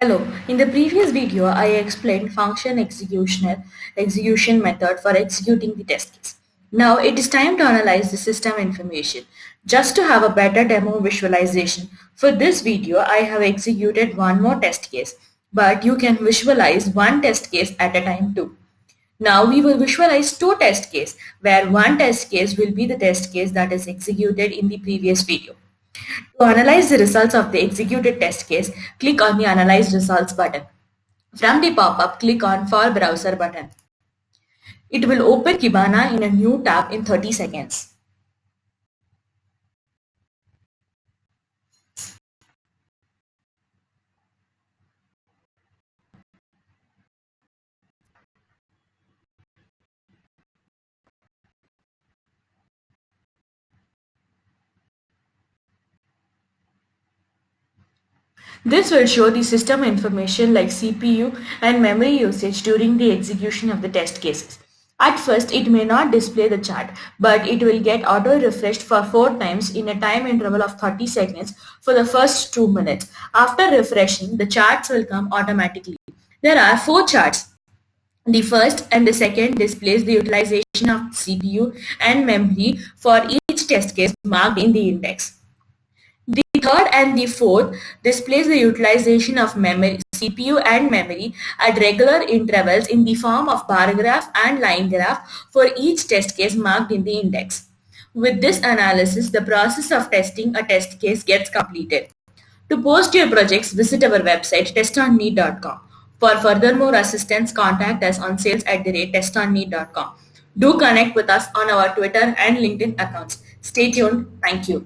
Hello. In the previous video, I explained execution method for executing the test case. Now it is time to analyze the system information. Just to have a better demo visualization, for this video I have executed one more test case, but you can visualize one test case at a time too. Now we will visualize two test cases, where one test case will be the test case that is executed in the previous video. To analyze the results of the executed test case, click on the Analyze Results button. From the pop-up, click on For Browser button. It will open Kibana in a new tab in 30 seconds. This will show the system information like CPU and memory usage during the execution of the test cases. At first, it may not display the chart, but it will get auto-refreshed for 4 times in a time interval of 30 seconds for the first 2 minutes. After refreshing, the charts will come automatically. There are 4 charts. The first and the second displays the utilization of CPU and memory for each test case marked in the index. The third and the fourth displays the utilization of memory, CPU and memory at regular intervals in the form of bar graph and line graph for each test case marked in the index. With this analysis, the process of testing a test case gets completed. To post your projects, visit our website TestOnNeed.com. For furthermore assistance, contact us on sales@testonneed.com. Do connect with us on our Twitter and LinkedIn accounts. Stay tuned. Thank you.